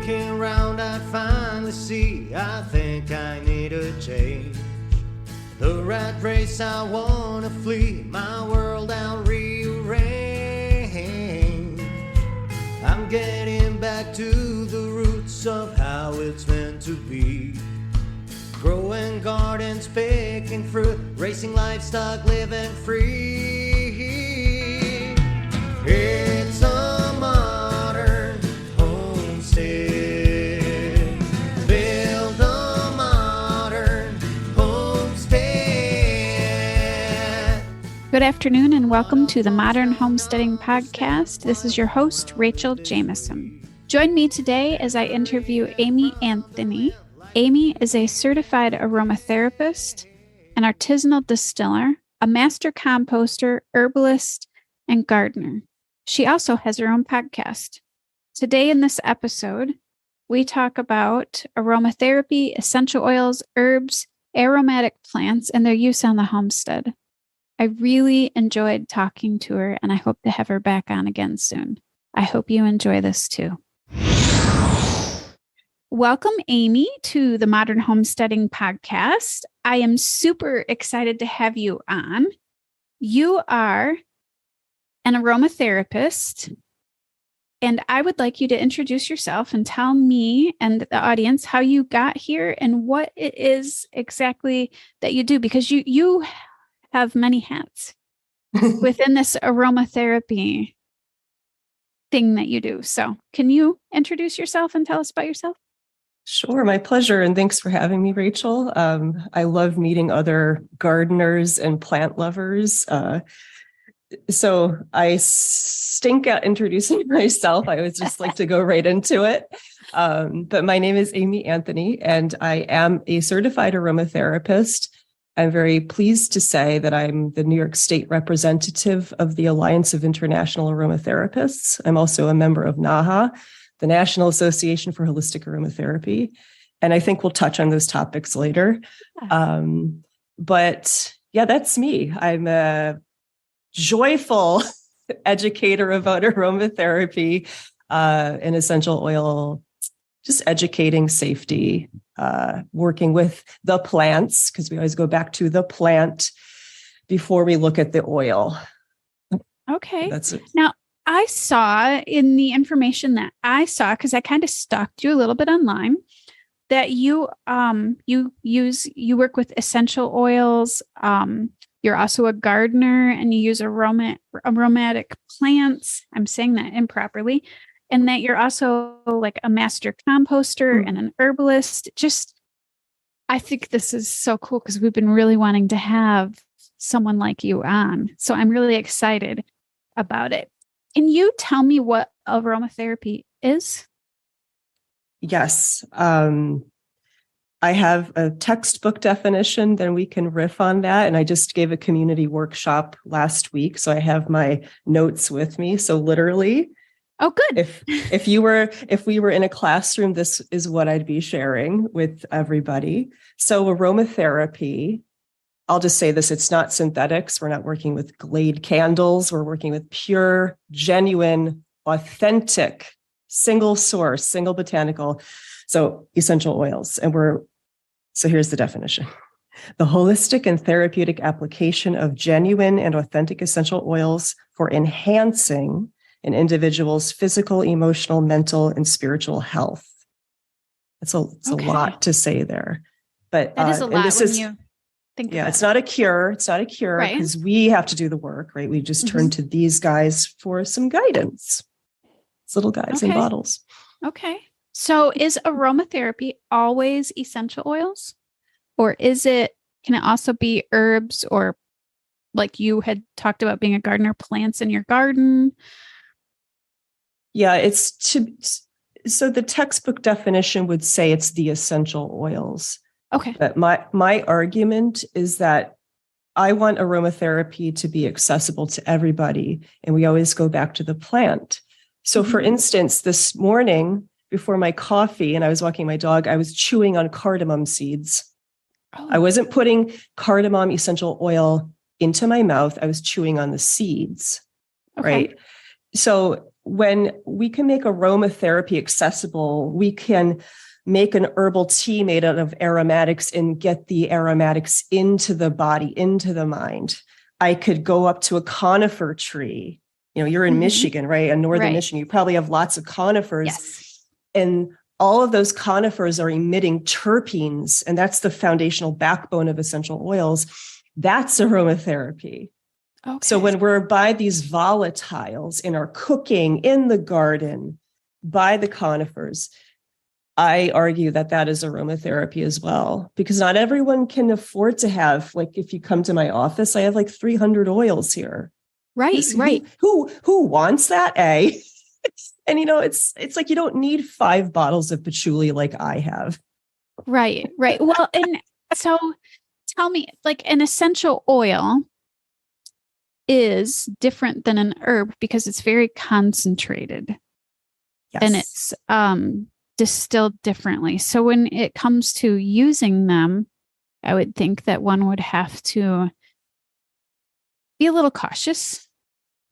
Looking around, I finally see I think I need a change. The rat race, I wanna flee, my world I'll rearrange. I'm getting back to the roots of how it's meant to be. Growing gardens, picking fruit, racing livestock, living free. It's a modern homestead. Build a modern homestead. Good afternoon and welcome to the Modern Homesteading Podcast. This is your host, Rachel Jameson. Join me today as I interview Amy Anthony. Amy is a certified aromatherapist, an artisanal distiller, a master composter, herbalist, and gardener. She also has her own podcast. Today in this episode, we talk about aromatherapy, essential oils, herbs, aromatic plants, and their use on the homestead. I really enjoyed talking to her, and I hope to have her back on again soon. I hope you enjoy this too. Welcome, Amy, to the Modern Homesteading Podcast. I am super excited to have you on. You are an aromatherapist, and I would like you to introduce yourself and tell me and the audience how you got here and what it is exactly that you do, because you have many hats within this aromatherapy thing that you do. So can you introduce yourself and tell us about yourself? Sure, my pleasure. And thanks for having me, Rachel. I love meeting other gardeners and plant lovers. So I stink at introducing myself. I always just like to go right into it. But my name is Amy Anthony, and I am a certified aromatherapist. I'm very pleased to say that I'm the New York State representative of the Alliance of International Aromatherapists. I'm also a member of NAHA, the National Association for Holistic Aromatherapy. And I think we'll touch on those topics later. But yeah, that's me. I'm a joyful educator about aromatherapy and essential oil, just educating safety, working with the plants, because we always go back to the plant before we look at the oil. Okay. That's it. Now, I saw in the information that I saw, because I kind of stalked you a little bit online, that you work with essential oils. You're also a gardener, and you use aromatic plants. I'm saying that improperly. And that you're also like a master composter and an herbalist. I think this is so cool because we've been really wanting to have someone like you on. So I'm really excited about it. Can you tell me what aromatherapy is? Yes. I have a textbook definition, then we can riff on that. And I just gave a community workshop last week, so I have my notes with me. So literally, oh, good. If we were in a classroom, this is what I'd be sharing with everybody. So aromatherapy, I'll just say this, it's not synthetics. We're not working with Glade candles. We're working with pure, genuine, authentic, single source, single botanical, so essential oils. So here's the definition. The holistic and therapeutic application of genuine and authentic essential oils for enhancing an individual's physical, emotional, mental, and spiritual health. It's a lot to say there. But that is a lot when you think about it. It's not a cure. It's not a cure because we have to do the work, right? We just turn to these guys for some guidance. It's little guys in bottles. Okay. So is aromatherapy always essential oils? Or can it also be herbs, or like you had talked about being a gardener, plants in your garden? Yeah, so the textbook definition would say it's the essential oils. Okay. But my argument is that I want aromatherapy to be accessible to everybody. And we always go back to the plant. So for instance, this morning before my coffee, and I was walking my dog, I was chewing on cardamom seeds. Oh. I wasn't putting cardamom essential oil into my mouth. I was chewing on the seeds, right? So when we can make aromatherapy accessible, we can make an herbal tea made out of aromatics and get the aromatics into the body, into the mind. I could go up to a conifer tree. You're in Michigan, right? In northern Michigan, you probably have lots of conifers. Yes. And all of those conifers are emitting terpenes, and that's the foundational backbone of essential oils. That's aromatherapy. Okay. So when we're by these volatiles in our cooking, in the garden, by the conifers, I argue that is aromatherapy as well, because not everyone can afford to have, like, if you come to my office, I have like 300 oils here. Right. Who wants that? And it's like, you don't need 5 bottles of patchouli like I have. Right. Well, and so tell me, like, an essential oil is different than an herb because it's very concentrated. Yes. And it's distilled differently. So when it comes to using them, I would think that one would have to be a little cautious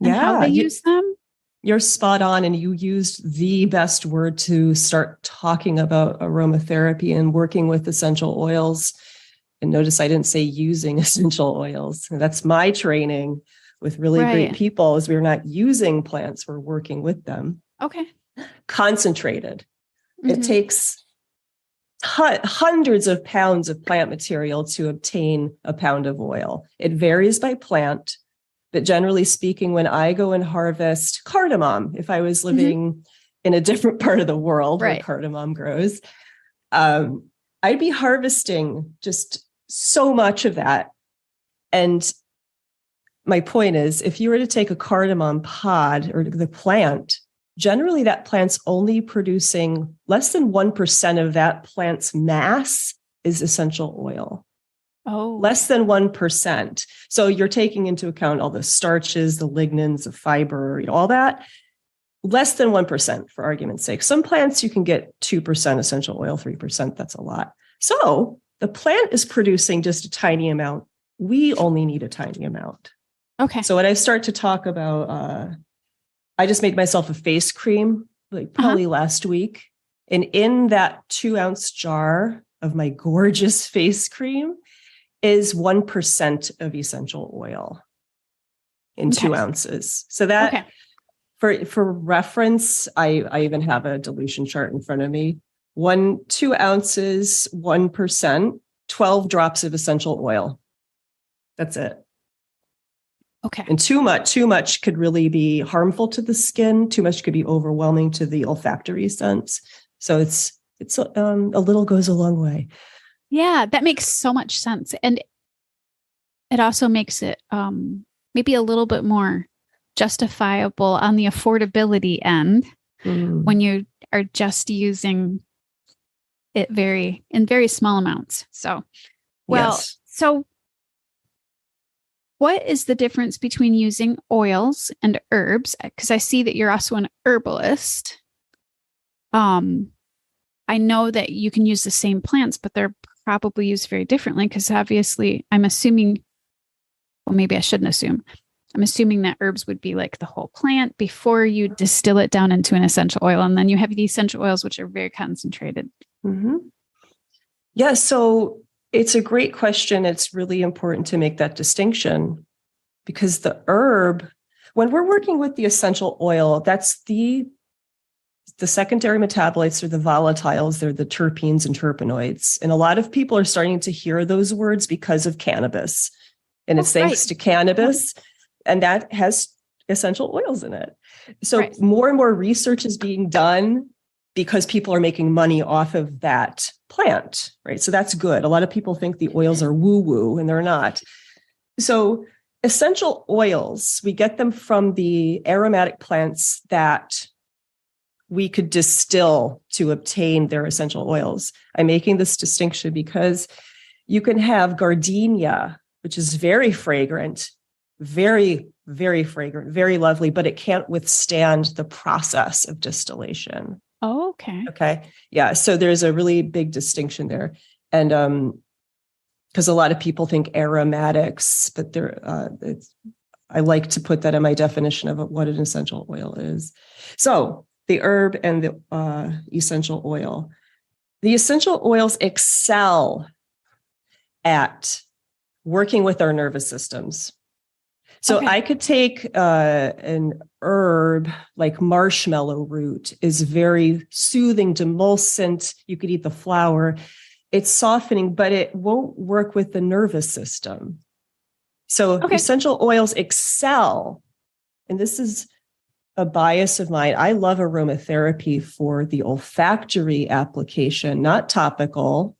in how they use them. You're spot on. And you used the best word to start talking about aromatherapy and working with essential oils. And notice I didn't say using essential oils. That's my training with really great people, is we're not using plants, we're working with them. Okay. Concentrated. It takes hundreds of pounds of plant material to obtain a pound of oil. It varies by plant, but generally speaking, when I go and harvest cardamom, if I was living in a different part of the world where cardamom grows, I'd be harvesting just so much of that. And my point is, if you were to take a cardamom pod or the plant, generally that plant's only producing less than 1% of that plant's mass is essential oil. Oh, less than 1%. So you're taking into account all the starches, the lignans, the fiber, all that. Less than 1% for argument's sake. Some plants you can get 2% essential oil, 3%. That's a lot. So the plant is producing just a tiny amount. We only need a tiny amount. Okay. So when I start to talk about, I just made myself a face cream, like probably last week. And in that 2-ounce jar of my gorgeous face cream is 1% of essential oil in 2 ounces. So that, for reference, I even have a dilution chart in front of me. 2 ounces, 1%, 12 drops of essential oil. That's it. Okay. And too much could really be harmful to the skin. Too much could be overwhelming to the olfactory sense. So it's a little goes a long way. Yeah, that makes so much sense. And it also makes it maybe a little bit more justifiable on the affordability end when you are just using it in very small amounts. So, so what is the difference between using oils and herbs? Because I see that you're also an herbalist. I know that you can use the same plants, but they're probably used very differently because obviously I'm assuming, well, maybe I shouldn't assume. I'm assuming that herbs would be like the whole plant before you distill it down into an essential oil. And then you have the essential oils, which are very concentrated. Yeah, so it's a great question. It's really important to make that distinction because the herb, when we're working with the essential oil, that's the secondary metabolites are the volatiles. They're the terpenes and terpenoids. And a lot of people are starting to hear those words because of cannabis. And it's thanks to cannabis. And that has essential oils in it. So more and more research is being done because people are making money off of that plant, right? So that's good. A lot of people think the oils are woo-woo, and they're not. So essential oils, we get them from the aromatic plants that we could distill to obtain their essential oils. I'm making this distinction because you can have gardenia, which is very fragrant, very, very fragrant, very lovely, but it can't withstand the process of distillation. Oh, okay. Okay. Yeah. So there's a really big distinction there. And because a lot of people think aromatics, but I like to put that in my definition of what an essential oil is. So the herb and the essential oil. The essential oils excel at working with our nervous systems. So Okay. I could take an herb like marshmallow root is very soothing, demulcent. You could eat the flower. It's softening, but it won't work with the nervous system. So Okay. essential oils excel, and this is a bias of mine. I love aromatherapy for the olfactory application, not topical,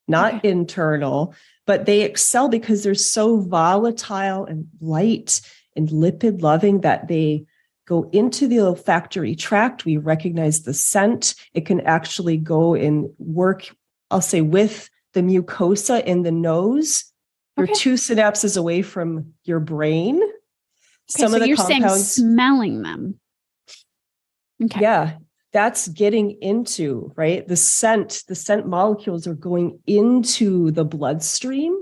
not internal, but they excel because they're so volatile and light and lipid loving that they go into the olfactory tract. We recognize the scent. It can actually go and work, I'll say, with the mucosa in the nose. You're 2 synapses away from your brain. Okay, Some so of the you're compounds, saying smelling them. Okay. yeah, that's getting into, right? The scent molecules are going into the bloodstream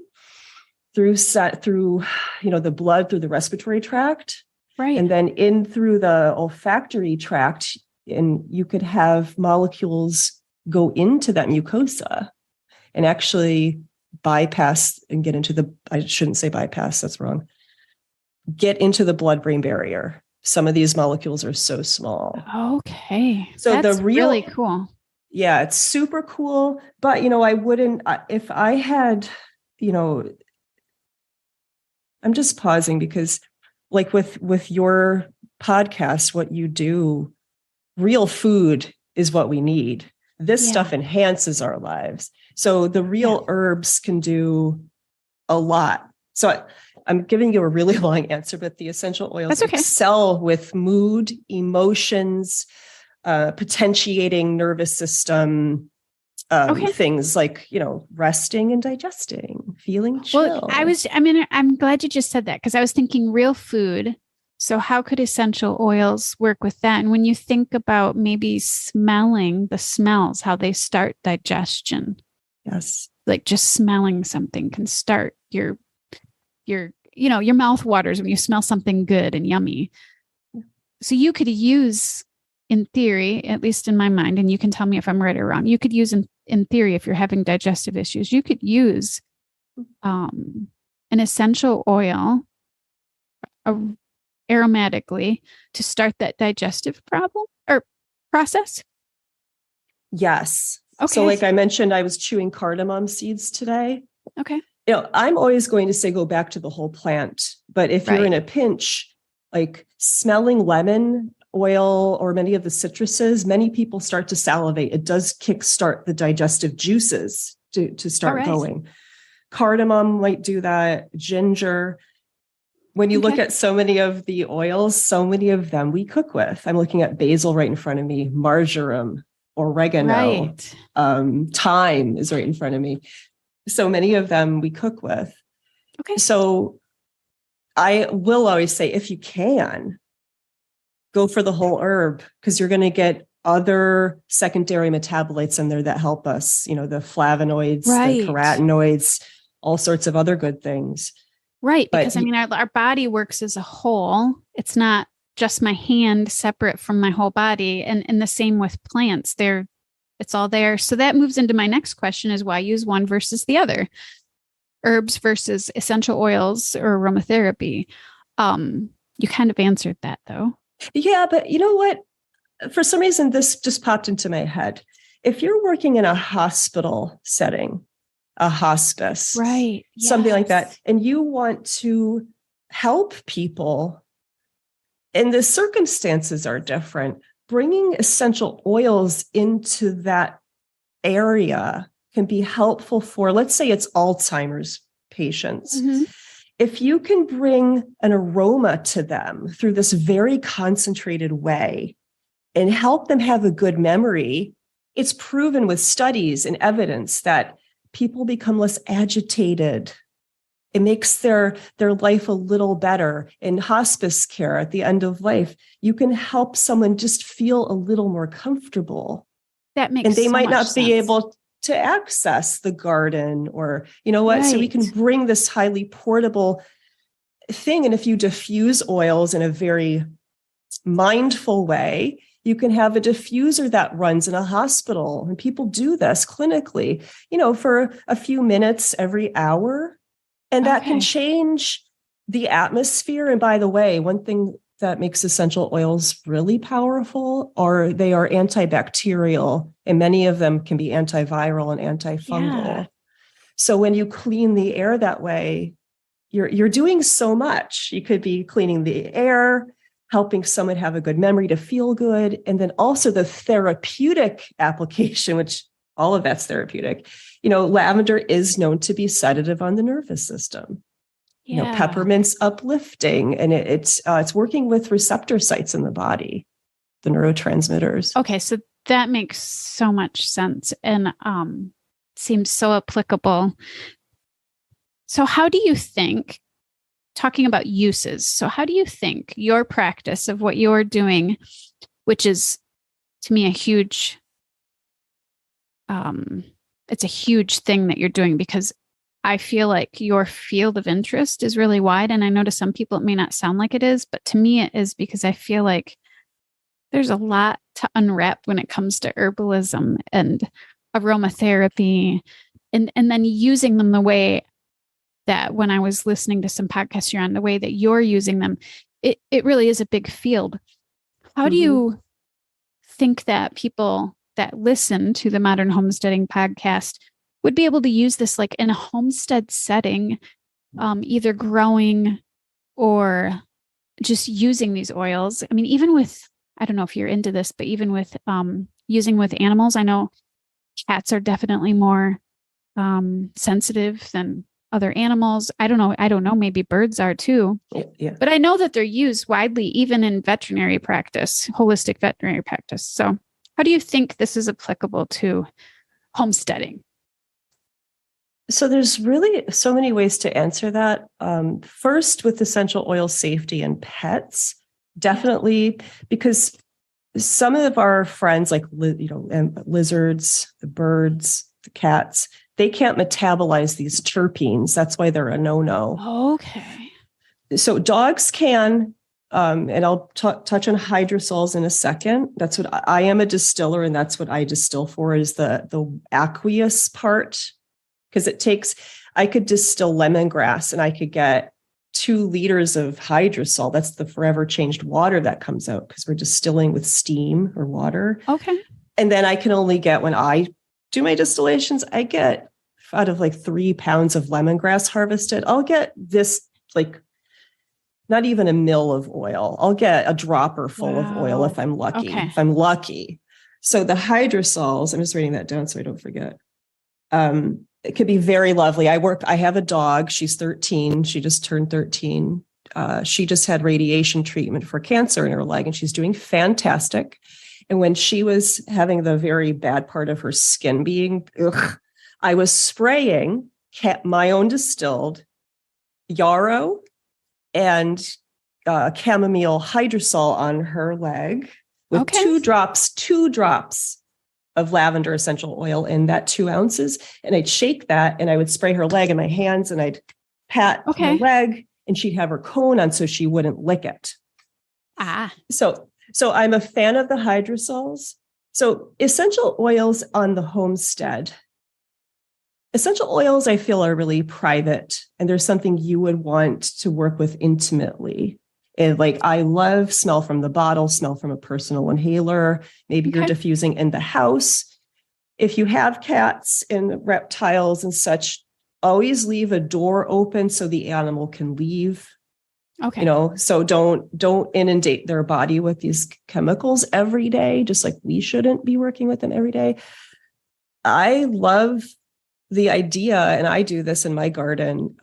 through the blood, through the respiratory tract, Right. and then in through the olfactory tract. And you could have molecules go into that mucosa and actually bypass and get into I shouldn't say bypass, that's wrong. Get into the blood-brain barrier. Some of these molecules are so small. Okay. So that's the real, really cool. Yeah, it's super cool. But, I wouldn't, if I had, I'm just pausing because like with your podcast, what you do, real food is what we need. This stuff enhances our lives. So the real herbs can do a lot. So I'm giving you a really long answer, but the essential oils excel with mood, emotions, potentiating nervous system, things like, resting and digesting, feeling chill. Well, I'm glad you just said that because I was thinking real food. So how could essential oils work with that? And when you think about maybe smelling the smells, how they start digestion. Yes. Like just smelling something can start your mouth waters when you smell something good and yummy. So you could use, in theory, at least in my mind, and you can tell me if I'm right or wrong, you could use in theory, if you're having digestive issues, you could use an essential oil aromatically to start that digestive problem or process. Yes. Okay. So like I mentioned, I was chewing cardamom seeds today. Okay. I'm always going to say go back to the whole plant. But if you're in a pinch, like smelling lemon oil or many of the citruses, many people start to salivate. It does kickstart the digestive juices to start going. Cardamom might do that. Ginger. When you look at so many of the oils, so many of them we cook with. I'm looking at basil right in front of me, marjoram, oregano, thyme is right in front of me. So many of them we cook with. Okay. So I will always say, if you can, go for the whole herb because you're going to get other secondary metabolites in there that help us, the flavonoids, the carotenoids, all sorts of other good things. Right. Because our body works as a whole. It's not just my hand separate from my whole body. And the same with plants. It's all there. So that moves into my next question is why use one versus the other? Herbs versus essential oils or aromatherapy. You kind of answered that though. Yeah, but you know what? For some reason, this just popped into my head. If you're working in a hospital setting, a hospice, something like that, and you want to help people, and the circumstances are different, bringing essential oils into that area can be helpful for, let's say it's Alzheimer's patients. If you can bring an aroma to them through this very concentrated way and help them have a good memory, it's proven with studies and evidence that people become less agitated. It makes their life a little better. In hospice care at the end of life, you can help someone just feel a little more comfortable. That makes sense. And they might not sense. be able to access the garden or, So we can bring this highly portable thing. And if you diffuse oils in a very mindful way, you can have a diffuser that runs in a hospital. And people do this clinically, for a few minutes every hour. And that can change the atmosphere. And by the way, one thing that makes essential oils really powerful are they are antibacterial, and many of them can be antiviral and antifungal. Yeah. So when you clean the air that way, you're doing so much. You could be cleaning the air, helping someone have a good memory to feel good. And then also the therapeutic application, which all of that's therapeutic. Lavender is known to be sedative on the nervous system. Peppermint's uplifting, and it's working with receptor sites in the body, the neurotransmitters. Okay, so that makes so much sense and seems so applicable. So how do you think, talking about uses, so how do you think your practice of what you're doing, which is to me a huge, it's a huge thing that you're doing, because I feel like your field of interest is really wide. And I know to some people it may not sound like it is, but to me it is, because I feel like there's a lot to unwrap when it comes to herbalism and aromatherapy, and then using them the way that when I was listening to some podcasts you're on, the way that you're using them, it really is a big field. How do you think that people that listen to the Modern Homesteading podcast would be able to use this like in a homestead setting, either growing or just using these oils? I mean, even with, I don't know if you're into this, but even with using with animals, I know cats are definitely more sensitive than other animals. I don't know, maybe birds are too. Yeah. But I know that they're used widely, even in veterinary practice, holistic veterinary practice. So how do you think this is applicable to homesteading? So there's really so many ways to answer that. First, with essential oil safety in pets, definitely, because some of our friends, like lizards, the birds, the cats, they can't metabolize these terpenes. That's why they're a no-no. Okay. So dogs can, and I'll touch on hydrosols in a second. That's what I am, a distiller, and that's what I distill for, is the aqueous part. Because I could distill lemongrass and I could get 2 liters of hydrosol. That's the forever changed water that comes out, because we're distilling with steam or water. Okay. And then I can only get, when I do my distillations, I get out of like 3 pounds of lemongrass harvested, I'll get this, like, not even a mill of oil. I'll get a dropper full of oil if I'm lucky. Okay. If I'm lucky. So the hydrosols, I'm just writing that down so I don't forget. It could be very lovely. I have a dog. She's 13. She just turned 13. She just had radiation treatment for cancer in her leg, and she's doing fantastic. And when she was having the very bad part of her skin being, I was spraying my own distilled yarrow and chamomile hydrosol on her leg with 2 drops of lavender essential oil in that 2 ounces. And I'd shake that and I would spray her leg in my hands, and I'd pat her leg, and she'd have her cone on so she wouldn't lick it. So I'm a fan of the hydrosols. So essential oils on the homestead. Essential oils, I feel, are really private, and there's something you would want to work with intimately. And like, I love smell from the bottle, smell from a personal inhaler. Maybe you're diffusing in the house. If you have cats and reptiles and such, always leave a door open so the animal can leave. Okay. So don't inundate their body with these chemicals every day, just like we shouldn't be working with them every day. I love the idea, and I do this in my garden,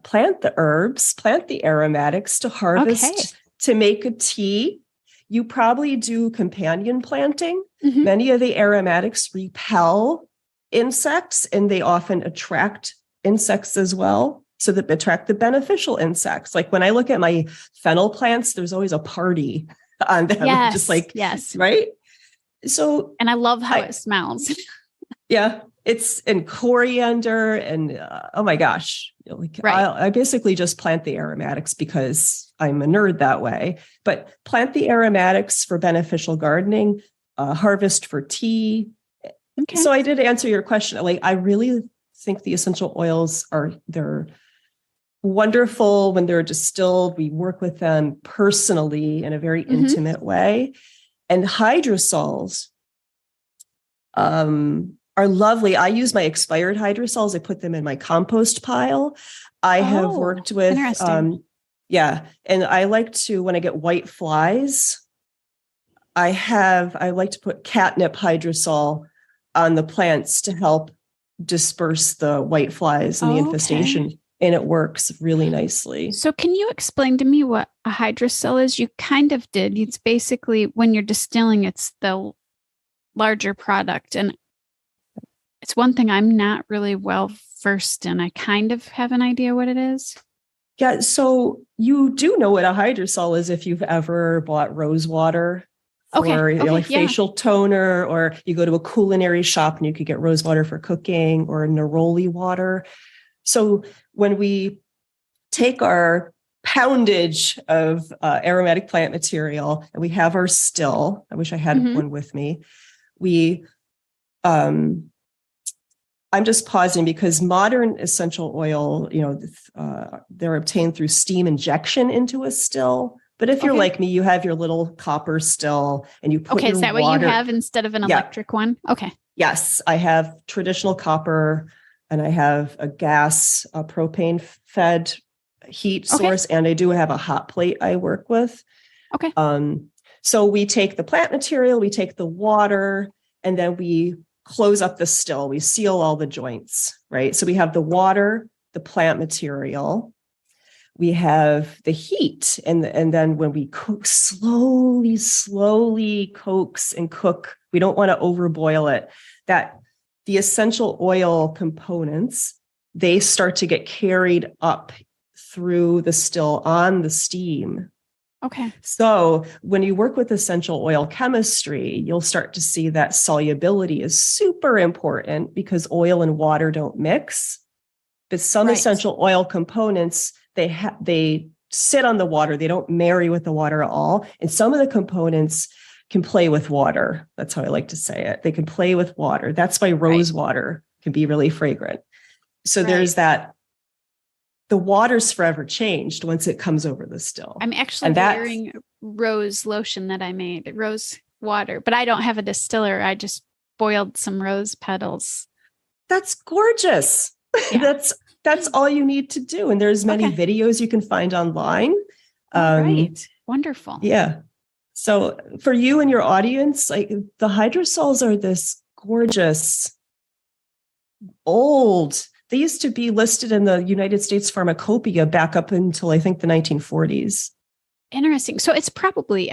plant the herbs, plant the aromatics to harvest, to make a tea. You probably do companion planting. Many of the aromatics repel insects, and they often attract insects as well. So that attract the beneficial insects. Like when I look at my fennel plants, there's always a party on them. Yes, just like, yes. Right. So, and I love how it smells. Yeah. It's in coriander and oh my gosh, Right. I basically just plant the aromatics because I'm a nerd that way. But plant the aromatics for beneficial gardening, harvest for tea. Okay. So I did answer your question. Like, I really think the essential oils they're wonderful when they're distilled. We work with them personally in a very intimate way. And hydrosols are lovely. I use my expired hydrosols. I put them in my compost pile. I have worked with, interesting. and I like to, when I get white flies, I like to put catnip hydrosol on the plants to help disperse the white flies and the infestation. And it works really nicely. So can you explain to me what a hydrosol is? You kind of did. It's basically when you're distilling, it's the larger product. And it's one thing I'm not really well versed in. I kind of have an idea what it is. Yeah. So you do know what a hydrosol is if you've ever bought rose water for facial toner, or you go to a culinary shop and you could get rose water for cooking, or neroli water. So when we take our poundage of aromatic plant material and we have our still, I wish I had one with me. I'm just pausing because modern essential oil, they're obtained through steam injection into a still. But if you're like me, you have your little copper still and you put your is that water. what you have instead of an electric one? Okay. Yes, I have traditional copper and I have a gas, propane fed heat source, and I do have a hot plate I work with. Okay. So we take the plant material, we take the water, and then we close up the still. We seal all the joints, right? So we have the water, the plant material, we have the heat, and then when we cook, slowly coax and cook, we don't want to overboil it, that the essential oil components, they start to get carried up through the still on the steam. Okay. So when you work with essential oil chemistry, you'll start to see that solubility is super important because oil and water don't mix. But some essential oil components, they sit on the water. They don't marry with the water at all. And some of the components can play with water. That's how I like to say it. They can play with water. That's why rose water can be really fragrant. So there's that. The water's forever changed once it comes over the still. I'm actually wearing rose lotion that I made, rose water, but I don't have a distiller. I just boiled some rose petals. That's gorgeous. Yeah. That's all you need to do. And there's many videos you can find online. Right. Wonderful. Yeah. So for you and your audience, like the hydrosols are this gorgeous old. They used to be listed in the United States Pharmacopoeia back up until I think the 1940s. Interesting. So it's probably,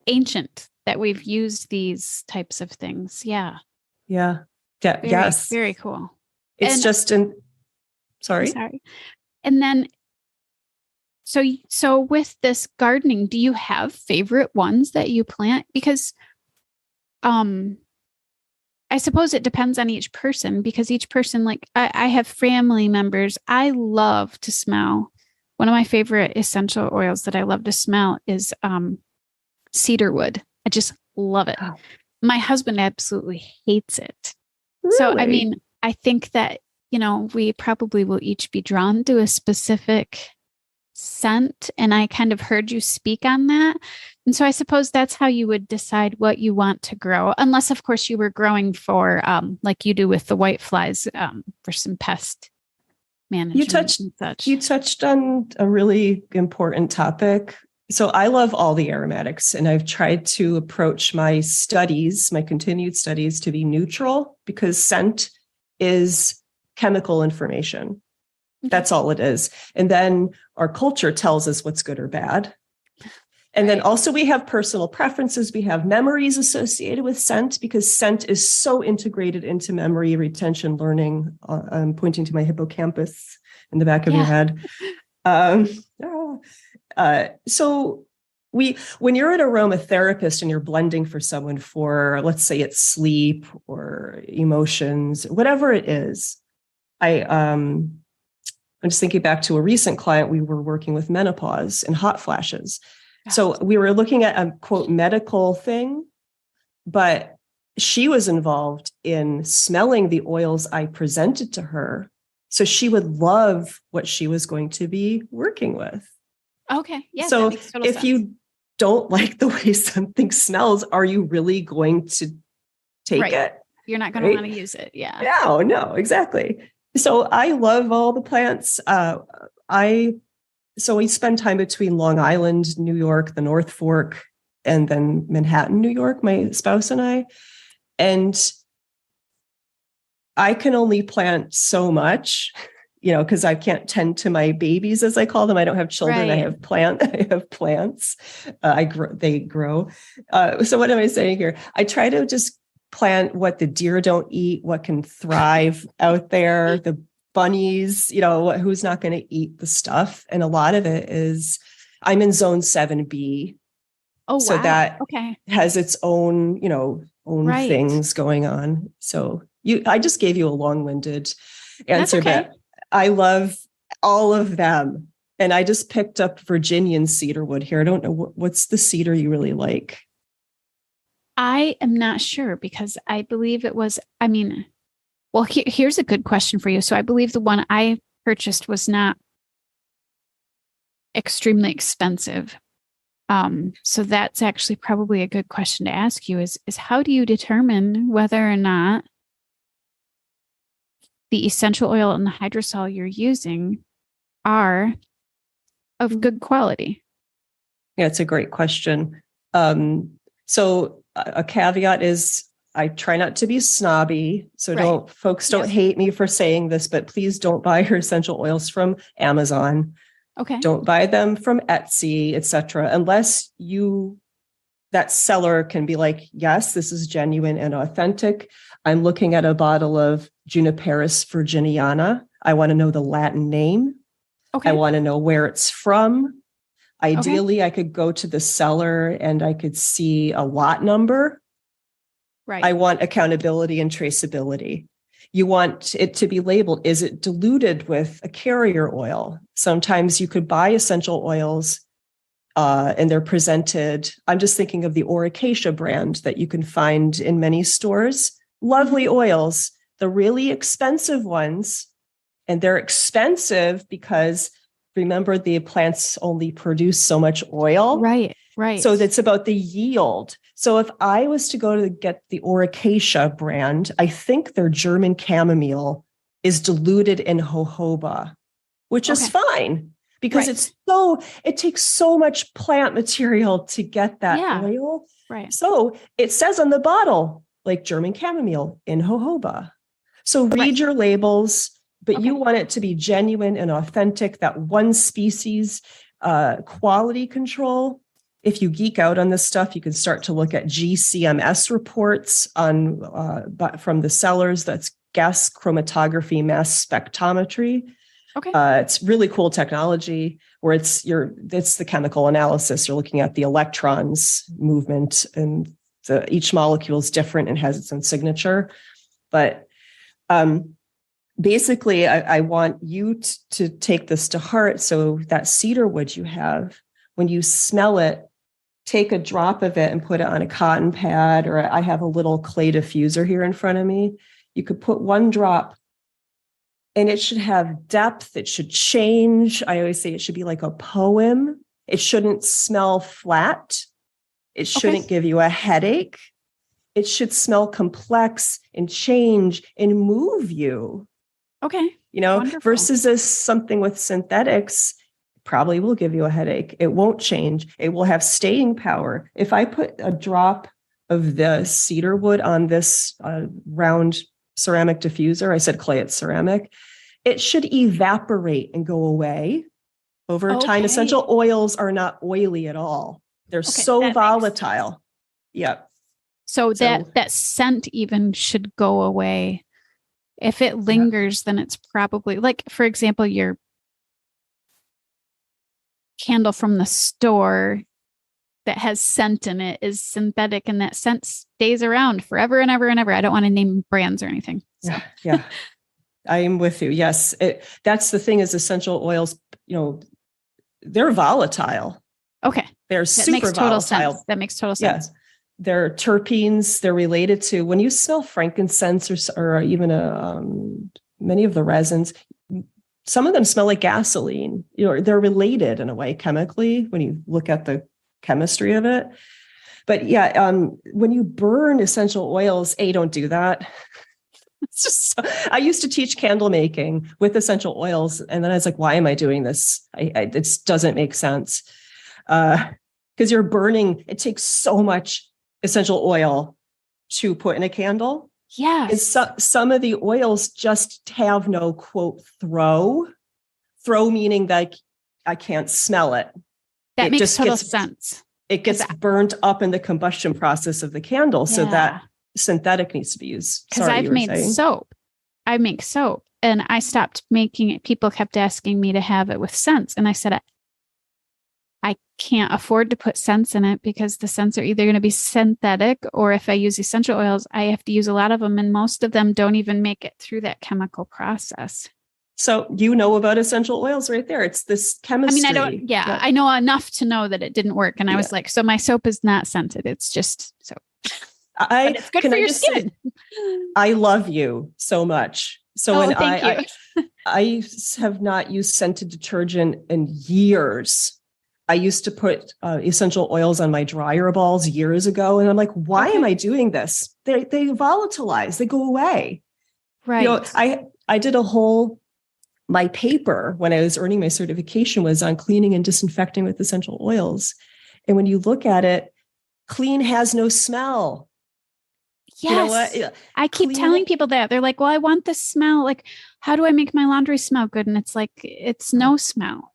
ancient that we've used these types of things. Yeah. Yeah. Yes. Very cool. It's sorry. And then, so with this gardening, do you have favorite ones that you plant? Because, I suppose it depends on each person, because each person, like I have family members. I love to smell. One of my favorite essential oils that I love to smell is cedarwood. I just love it. Oh. My husband absolutely hates it. Really? So, I think that, we probably will each be drawn to a specific scent. And I kind of heard you speak on that. And so I suppose that's how you would decide what you want to grow, unless, of course, you were growing for, like you do with the white flies, for some pest management and such. You touched on a really important topic. So I love all the aromatics, and I've tried to approach my continued studies, to be neutral, because scent is chemical information. That's all it is. And then our culture tells us what's good or bad. And then also we have personal preferences. We have memories associated with scent, because scent is so integrated into memory retention learning. I'm pointing to my hippocampus in the back of your head. So When you're an aromatherapist and you're blending for someone for, let's say it's sleep or emotions, whatever it is, I'm just thinking back to a recent client. We were working with menopause and hot flashes. So we were looking at a quote medical thing, but she was involved in smelling the oils I presented to her. So she would love what she was going to be working with. Okay. Yeah. So that makes total if sense. you don't like the way something smells, are you really going to take it? You're not going to want to use it. Yeah. No, exactly. So I love all the plants. So we spend time between Long Island, New York, the North Fork, and then Manhattan, New York, my spouse and I. And I can only plant so much, because I can't tend to my babies, as I call them. I don't have children. Right. I have plants. They grow. So what am I saying here? I try to just plant what the deer don't eat, what can thrive out there, the bunnies, who's not going to eat the stuff. And a lot of it is, I'm in zone 7B. Oh, so wow. that Okay. has its own, Right. things going on. So I just gave you a long-winded answer, okay. but I love all of them. And I just picked up Virginian cedarwood here. I don't know what's the cedar you really like. I am not sure because I believe it was, well, here's a good question for you. So I believe the one I purchased was not extremely expensive. So that's actually probably a good question to ask you is how do you determine whether or not the essential oil and the hydrosol you're using are of good quality? Yeah, it's a great question. So a caveat is I try not to be snobby. So don't hate me for saying this, but please don't buy your essential oils from Amazon. Okay. Don't buy them from Etsy, etc. Unless that seller can be like, yes, this is genuine and authentic. I'm looking at a bottle of Juniperus virginiana. I want to know the Latin name. Okay. I want to know where it's from. Ideally, I could go to the seller and I could see a lot number. Right. I want accountability and traceability. You want it to be labeled. Is it diluted with a carrier oil? Sometimes you could buy essential oils and they're presented. I'm just thinking of the Oracacia brand that you can find in many stores. Lovely oils, the really expensive ones. And they're expensive because remember, the plants only produce so much oil. Right. So that's about the yield. So if I was to go to get the Oracacia brand, I think their German chamomile is diluted in jojoba, which is fine because it takes so much plant material to get that oil. Right. So it says on the bottle, like German chamomile in jojoba. So read your labels, but you want it to be genuine and authentic, that one species quality control. If you geek out on this stuff, you can start to look at GCMS reports from the sellers. That's gas chromatography mass spectrometry. It's really cool technology where it's the chemical analysis. You're looking at the electrons movement, and each molecule is different and has its own signature. But basically, I want you to take this to heart. So that cedar wood you have, when you smell it, take a drop of it and put it on a cotton pad, or I have a little clay diffuser here in front of me. You could put one drop and it should have depth. It should change. I always say it should be like a poem. It shouldn't smell flat. It shouldn't give you a headache. It should smell complex and change and move you. Wonderful. Versus something with synthetics, probably will give you a headache. It won't change. It will have staying power. If I put a drop of the cedar wood on this round ceramic diffuser, I said clay, it's ceramic, it should evaporate and go away over time. Essential oils are not oily at all. They're so volatile. Yep. So that scent even should go away. If it lingers, then it's probably like, for example, your candle from the store that has scent in it is synthetic, and that scent stays around forever and ever and ever. I don't want to name brands or anything. So. Yeah. I am with you. Yes. That's the thing is essential oils, they're volatile. Okay. They're super volatile. Sense. That makes total sense. Yeah. They're terpenes. They're related to when you smell frankincense or even many of the resins, some of them smell like gasoline. They're related in a way chemically when you look at the chemistry of it. But yeah, when you burn essential oils, don't do that. It's just, I used to teach candle making with essential oils. And then I was like, why am I doing this? It doesn't make sense. Because you're burning, it takes so much essential oil to put in a candle. Yes. And some of the oils just have no quote throw meaning that I can't smell it. That makes total sense. It gets burnt up in the combustion process of the candle. So that synthetic needs to be used. Because I've made soap. I make soap and I stopped making it. People kept asking me to have it with scents. And I said, I can't afford to put scents in it because the scents are either going to be synthetic, or if I use essential oils, I have to use a lot of them. And most of them don't even make it through that chemical process. So about essential oils right there. It's this chemistry. I mean, I know enough to know that it didn't work. And I was like, so my soap is not scented. It's just soap. But it's good for your skin. I love you so much. So when I have not used scented detergent in years. I used to put essential oils on my dryer balls years ago. And I'm like, why am I doing this? They volatilize, they go away. Right. I did my paper when I was earning my certification was on cleaning and disinfecting with essential oils. And when you look at it, clean has no smell. Yes. You know what? I keep telling people that. They're like, well, I want this smell. Like, how do I make my laundry smell good? And it's like, it's no smell.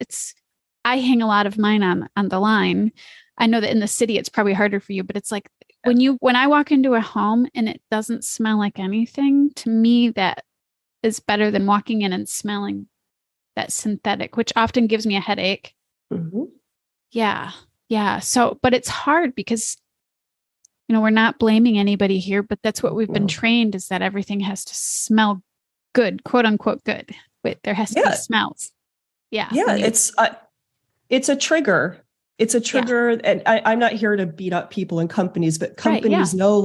I hang a lot of mine on the line. I know that in the city, it's probably harder for you, but it's like when I walk into a home and it doesn't smell like anything, to me, that is better than walking in and smelling that synthetic, which often gives me a headache. Mm-hmm. Yeah. Yeah. So, but it's hard because, we're not blaming anybody here, but that's what we've been trained is that everything has to smell good, quote unquote, good. But there has to be smells. Yeah. Yeah. It's a trigger. It's a trigger. Yeah. And I'm not here to beat up people and companies, but companies know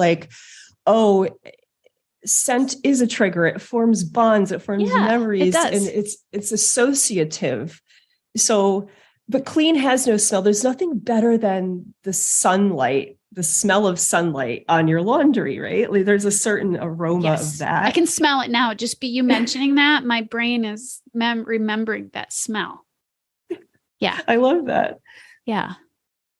scent is a trigger. It forms bonds, it forms memories, and it's associative. So, but clean has no smell. There's nothing better than the sunlight, the smell of sunlight on your laundry, right? Like there's a certain aroma of that. I can smell it now. Just be you mentioning that, my brain is remembering that smell. Yeah. I love that. Yeah.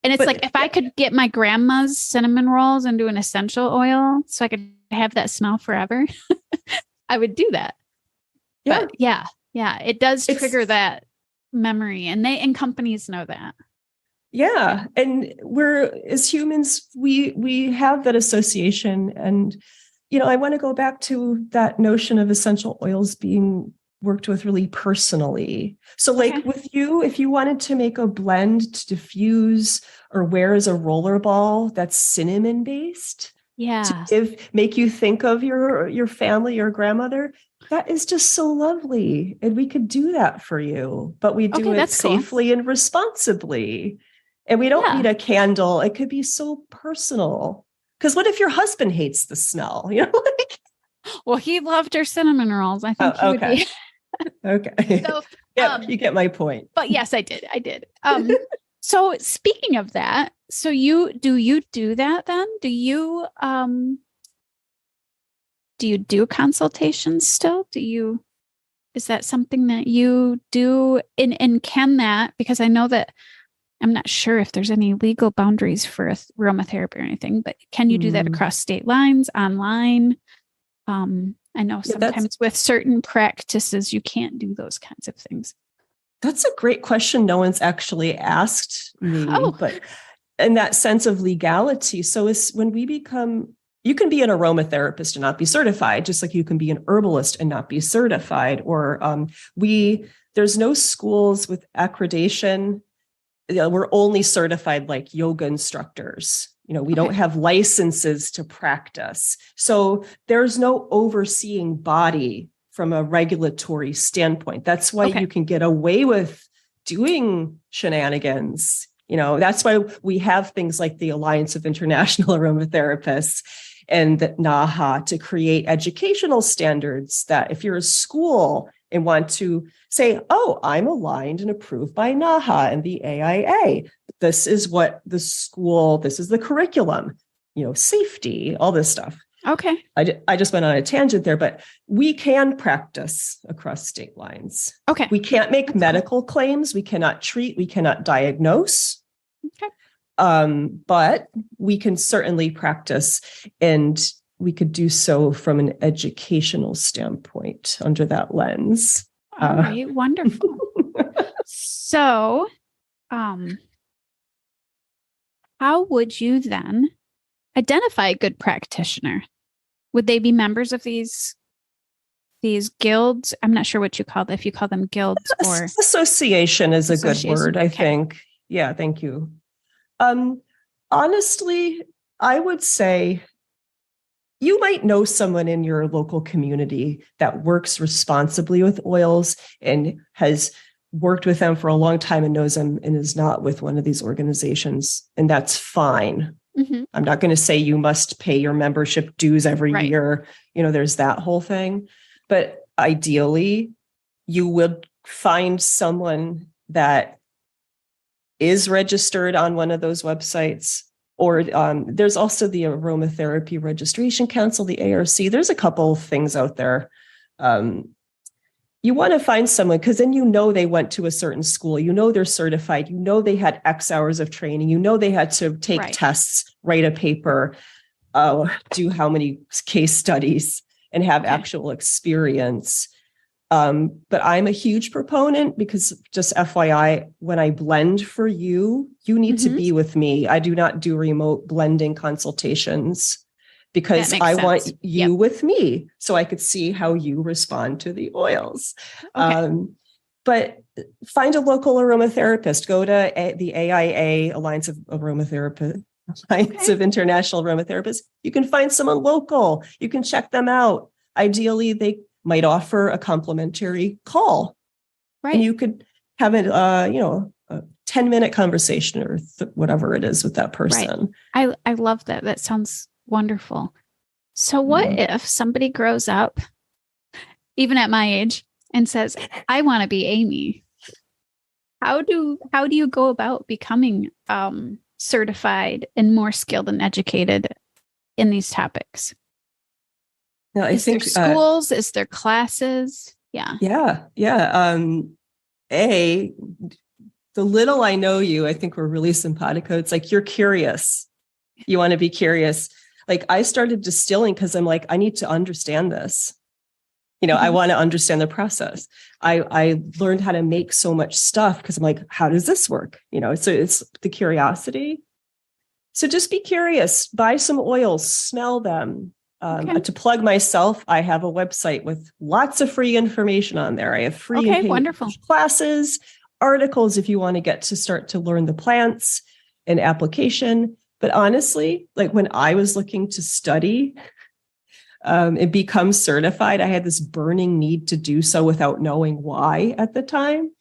And it's like, if I could get my grandma's cinnamon rolls and do an essential oil so I could have that smell forever, I would do that. Yeah. But yeah, it does trigger that memory, and companies know that. Yeah. And as humans, we have that association. And, I want to go back to that notion of essential oils being worked with really personally. So with you, if you wanted to make a blend to diffuse or wear as a roller ball that's cinnamon based, to make you think of your family, your grandmother, that is just so lovely. And we could do that for you, but we do it safely and responsibly. And we don't need a candle. It could be so personal. Because what if your husband hates the smell? Well, he loved her cinnamon rolls. I think he would be. Okay. So, you get my point. But yes, I did. So speaking of that, so you do that then? Do you do consultations still? Is that something that you do? And can that, because I know that I'm not sure if there's any legal boundaries for aromatherapy or anything, but can you do that across state lines, online? I know sometimes with certain practices, you can't do those kinds of things. That's a great question. No one's actually asked me, but in that sense of legality. So when we become, you can be an aromatherapist and not be certified, just like you can be an herbalist and not be certified. Or there's no schools with accreditation we're only certified like yoga instructors. We don't Okay. have licenses to practice. So there's no overseeing body from a regulatory standpoint. That's why Okay. you can get away with doing shenanigans. That's why we have things like the Alliance of International Aromatherapists and the NAHA to create educational standards that if you're a school and want to say, oh, I'm aligned and approved by NAHA and the AIA. This is what the school, this is the curriculum, safety, all this stuff. Okay. I just went on a tangent there, but we can practice across state lines. Okay. We can't make That's medical claims. We cannot treat. We cannot diagnose. Okay. But we can certainly practice, and we could do so from an educational standpoint under that lens. All right. Wonderful. So, how would you then identify a good practitioner? Would they be members of these guilds? I'm not sure what you call them, if you call them guilds or association is a good word, I Okay. think. Yeah, thank you. Honestly, I would say you might know someone in your local community that works responsibly with oils and has worked with them for a long time and knows them and is not with one of these organizations. And that's fine. Mhm. I'm not going to say you must pay your membership dues every Right. year. There's that whole thing. But ideally, you would find someone that is registered on one of those websites. Or there's also the Aromatherapy Registration Council, the ARC. There's a couple of things out there. You want to find someone because then they went to a certain school. They're certified. They had X hours of training. They had to take Right. tests, write a paper, do how many case studies, and have actual experience. But I'm a huge proponent because, just FYI, when I blend for you, you need to be with me. I do not do remote blending consultations because I want you with me so I could see how you respond to the oils. Okay. But find a local aromatherapist. Go to the AIA, Alliance of Aromatherapy, Alliance of International Aromatherapists. You can find someone local. You can check them out. Ideally, they might offer a complimentary call. Right. And you could have a 10-minute conversation or whatever it is with that person. Right. I love that. That sounds wonderful. So what if somebody grows up, even at my age, and says, I want to be Amy? How do you go about becoming certified and more skilled and educated in these topics? Now, I think there schools, is there classes? Yeah. The little I know you, I think we're really simpatico. It's like you're curious. You want to be curious. Like I started distilling because I'm like, I need to understand this. I want to understand the process. I learned how to make so much stuff because I'm like, how does this work? So it's the curiosity. So just be curious, buy some oils, smell them. To plug myself, I have a website with lots of free information on there. I have free and paid wonderful classes, articles if you want to get to start to learn the plants and application. But honestly, like when I was looking to study and become certified, I had this burning need to do so without knowing why at the time.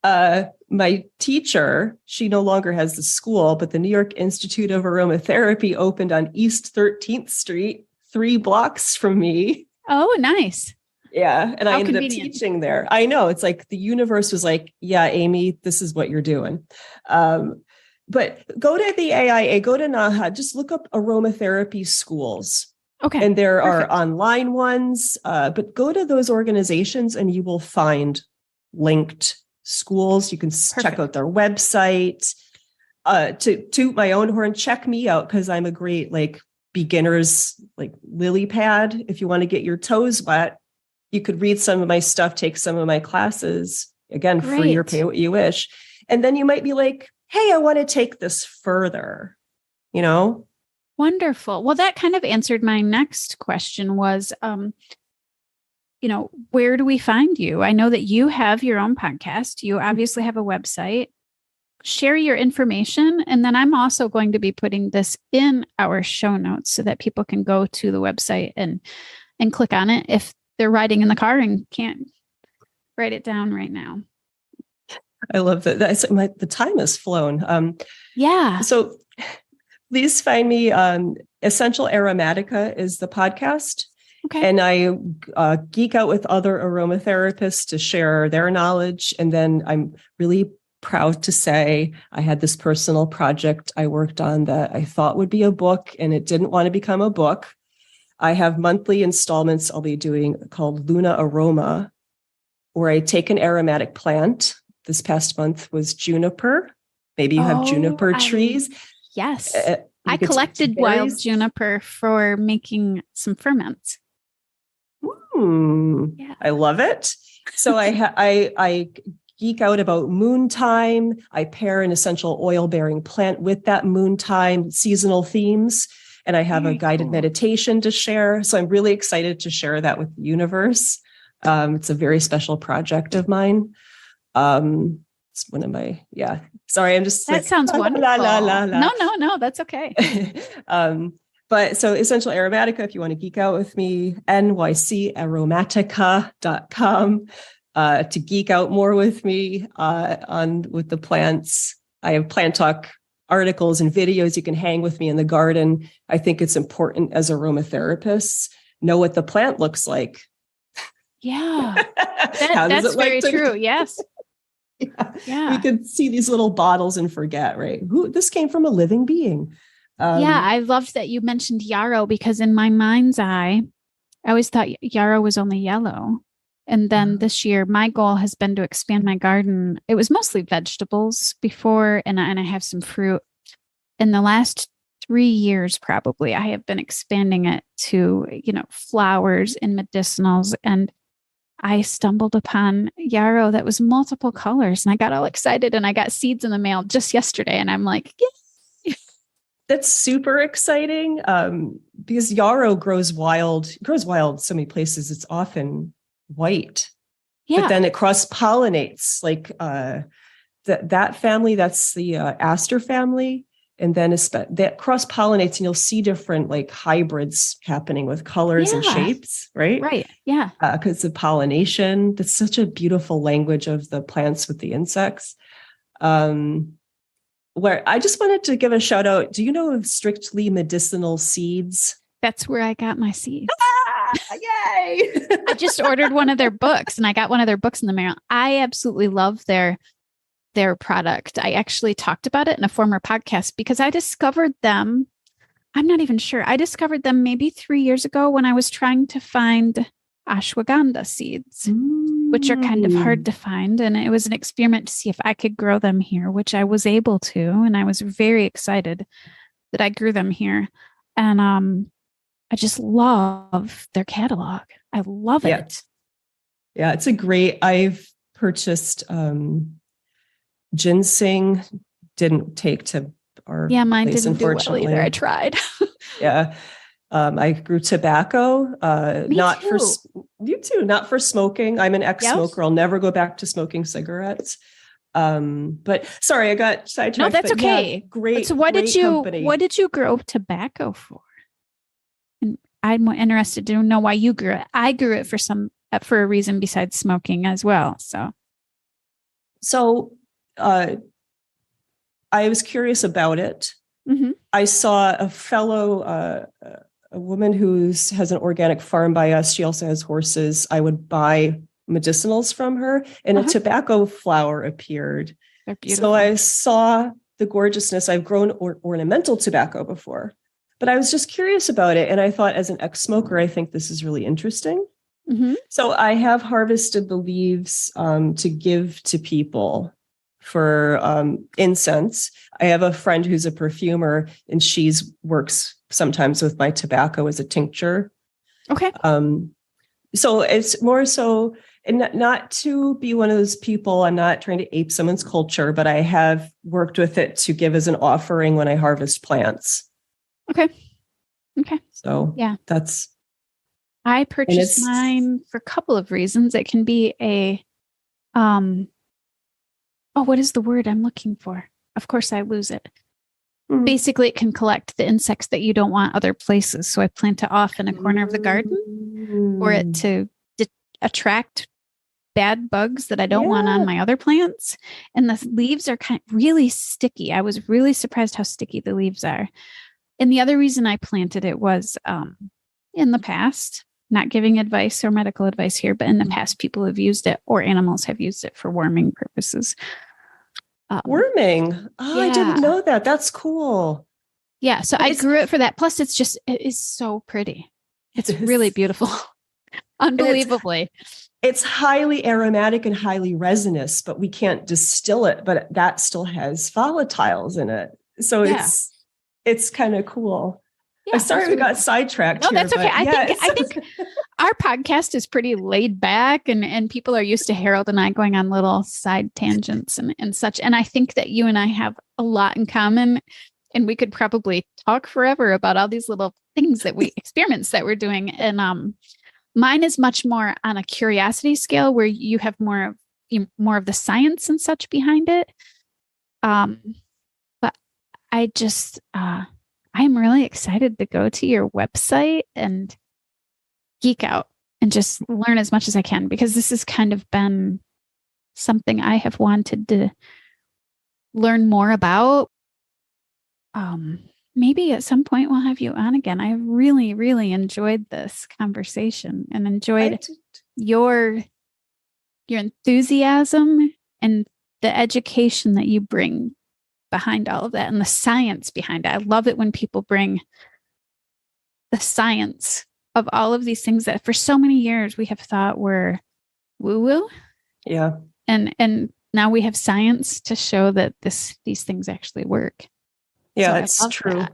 My teacher, she no longer has the school, but the New York Institute of Aromatherapy opened on East 13th Street, 3 blocks from me. Oh, nice. Yeah. And I ended up teaching there. I know. It's like the universe was like, yeah, Amy, this is what you're doing. But go to the AIA, go to NAHA, just look up aromatherapy schools. Okay. And there are online ones, but go to those organizations and you will find linked schools. You can check out their website. To toot my own horn, check me out because I'm a great beginners lily pad. If you want to get your toes wet, you could read some of my stuff, take some of my classes, again, free or pay what you wish. And then you might be like, hey, I want to take this further, Wonderful. Well, that kind of answered my next question was, where do we find you? I know that you have your own podcast. You obviously have a website. share your information. And then I'm also going to be putting this in our show notes so that people can go to the website and click on it if they're riding in the car and can't write it down right now. I love that. The time has flown. Yeah. So please find me. Essential Aromatica is the podcast. Okay. And I geek out with other aromatherapists to share their knowledge. And then I'm really proud to say I had this personal project I worked on that I thought would be a book, and it didn't want to become a book. I have monthly installments I'll be doing called Luna Aroma, where I take an aromatic plant. This past month was juniper. Maybe you have juniper trees. Yes. I collected wild juniper for making some ferments. Yeah. I love it. So I geek out about moon time. I pair an essential oil bearing plant with that moon time seasonal themes. And I have a guided meditation to share. So I'm really excited to share that with the universe. It's a very special project of mine. It's one of my, sorry, I'm just that sounds wonderful. No, that's okay. But so Essential Aromatica, if you want to geek out with me, nycaromatica.com to geek out more with me with the plants. I have plant talk articles and videos. You can hang with me in the garden. I think it's important as aromatherapists, know what the plant looks like. Yeah, that's very true. Yes. Yeah. We could see these little bottles and forget, right? This came from a living being. I loved that you mentioned yarrow, because in my mind's eye, I always thought yarrow was only yellow. And then this year, my goal has been to expand my garden. It was mostly vegetables before, and I have some fruit. In the last 3 years, probably, I have been expanding it to, flowers and medicinals. And I stumbled upon yarrow that was multiple colors, and I got all excited, and I got seeds in the mail just yesterday. And I'm like, yeah. That's super exciting because yarrow grows wild so many places. It's often white, but then it cross-pollinates like that family. That's the aster family. And then that cross-pollinates, and you'll see different like hybrids happening with colors and shapes, right? Right. Yeah. Because of pollination. That's such a beautiful language of the plants with the insects. Where I just wanted to give a shout out. Do you know of Strictly Medicinal Seeds? That's where I got my seeds. Yay! I just ordered one of their books, and I got one of their books in the mail. I absolutely love their product. I actually talked about it in a former podcast because I discovered them. I'm not even sure. I discovered them maybe 3 years ago when I was trying to find ashwagandha seeds, which are kind of hard to find. And it was an experiment to see if I could grow them here, which I was able to. And I was very excited that I grew them here. And I just love their catalog. I love it. Yeah, it's I've purchased ginseng. Didn't take to our mine place, didn't do well either. I tried. Yeah. I grew tobacco, not too. not for smoking. I'm an ex-smoker. I'll never go back to smoking cigarettes. But sorry, I got sidetracked. No, that's okay. Yeah, great. So what did you grow tobacco for? And I'm interested to know why you grew it. I grew it for a reason besides smoking as well. So I was curious about it. Mm-hmm. I saw a fellow, a woman who has an organic farm by us. She also has horses. I would buy medicinals from her, and a tobacco flower appeared. They're beautiful. So I saw the gorgeousness. I've grown ornamental tobacco before, but I was just curious about it. And I thought, as an ex-smoker, I think this is really interesting. Mm-hmm. So I have harvested the leaves to give to people for incense. I have a friend who's a perfumer, and works sometimes with my tobacco as a tincture. Okay. So it's more so, and not to be one of those people, I'm not trying to ape someone's culture, but I have worked with it to give as an offering when I harvest plants. Okay. So I purchased mine for a couple of reasons. It can be a, what is the word I'm looking for? of course I lose it. Mm. Basically, it can collect the insects that you don't want other places. So I plant it off in a corner of the garden for it to attract bad bugs that I don't want on my other plants. And the leaves are kind of really sticky. I was really surprised how sticky the leaves are. And the other reason I planted it was in the past, not giving advice or medical advice here, but in the past, people have used it or animals have used it for warming purposes. Worming. Oh, I didn't know that. That's cool. Yeah. So I grew it for that. Plus, it is so pretty. It's really beautiful. Unbelievably. It's highly aromatic and highly resinous, but we can't distill it, but that still has volatiles in it. So it's kind of cool. Yeah, I'm sorry we got sidetracked. No, that's okay. I think our podcast is pretty laid back and people are used to Harold and I going on little side tangents and such. And I think that you and I have a lot in common, and we could probably talk forever about all these little things that experiments that we're doing. And mine is much more on a curiosity scale, where you have more of the science and such behind it. But I just, I'm really excited to go to your website and geek out and just learn as much as I can, because this has kind of been something I have wanted to learn more about. Maybe at some point we'll have you on again. I really, really enjoyed this conversation and enjoyed your enthusiasm and the education that you bring behind all of that and the science behind it. I love it when people bring the science of all of these things that for so many years we have thought were woo-woo. Yeah. And now we have science to show that these things actually work. Yeah, it's true. That.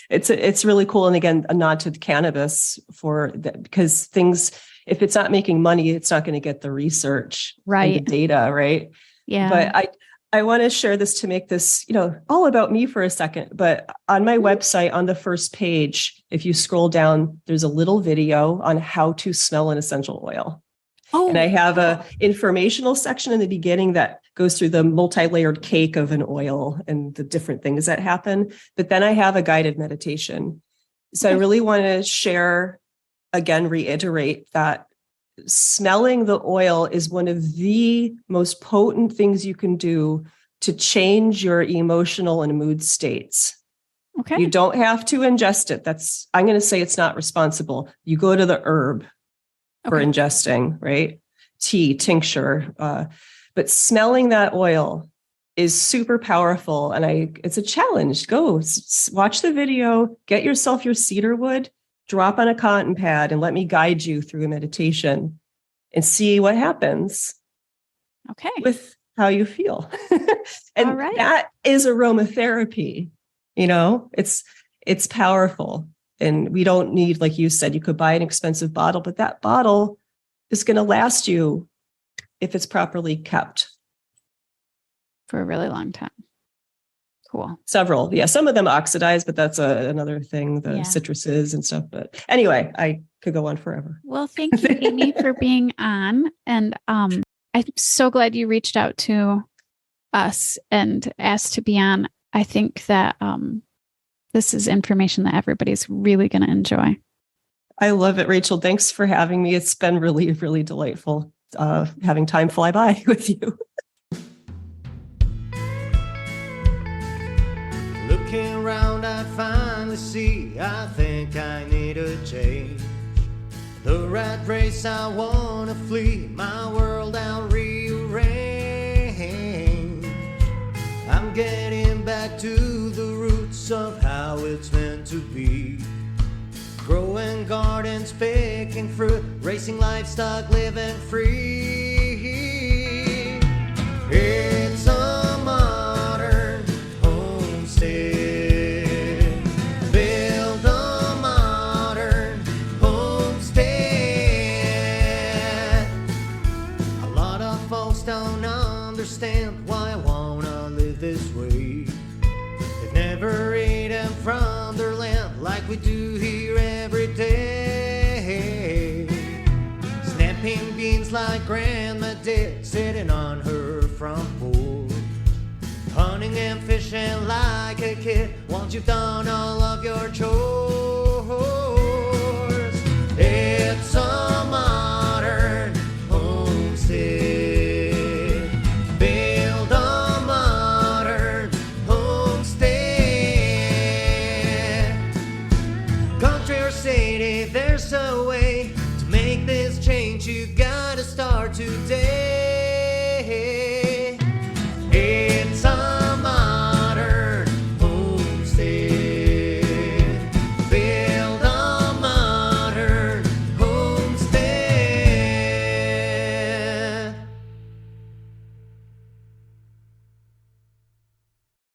It's really cool. And again, a nod to the cannabis for that, because things, if it's not making money, it's not going to get the research, right? And the data, right? Yeah. But I want to share this to make this, all about me for a second. But on my website, on the first page, if you scroll down, there's a little video on how to smell an essential oil. Oh, and I have a informational section in the beginning that goes through the multi-layered cake of an oil and the different things that happen. But then I have a guided meditation. So I really want to share, again, reiterate that smelling the oil is one of the most potent things you can do to change your emotional and mood states. Okay. You don't have to ingest it. I'm going to say it's not responsible. You go to the herb for ingesting, right? Tea, tincture. But smelling that oil is super powerful. And it's a challenge. Go watch the video, get yourself your cedar wood, drop on a cotton pad, and let me guide you through a meditation and see what happens with how you feel. And that is aromatherapy. It's powerful. And we don't need, like you said, you could buy an expensive bottle, but that bottle is going to last you if it's properly kept. For a really long time. Cool. Several. Yeah. Some of them oxidize, but that's another thing, the citruses and stuff. But anyway, I could go on forever. Well, thank you, Amy, for being on. And I'm so glad you reached out to us and asked to be on. I think that this is information that everybody's really going to enjoy. I love it, Rachel. Thanks for having me. It's been really, really delightful having time fly by with you. Looking around, I finally see I think I need a change. The rat race, I wanna flee. My world I'll rearrange. I'm getting back to the roots of how it's meant to be. Growing gardens, picking fruit, racing livestock, living free. It's a modern homestead. Build a modern homestead. A lot of folks don't understand why I wanna live this way. They've never eaten from their land like we do here every day. Snapping beans like Grandma did, sitting on her front porch. Hunting Swimming and fishing like a kid once you've done all of your chores. It's a modern homestead. Build a modern homestead. Country or city, there's a way to make this change. You gotta start today.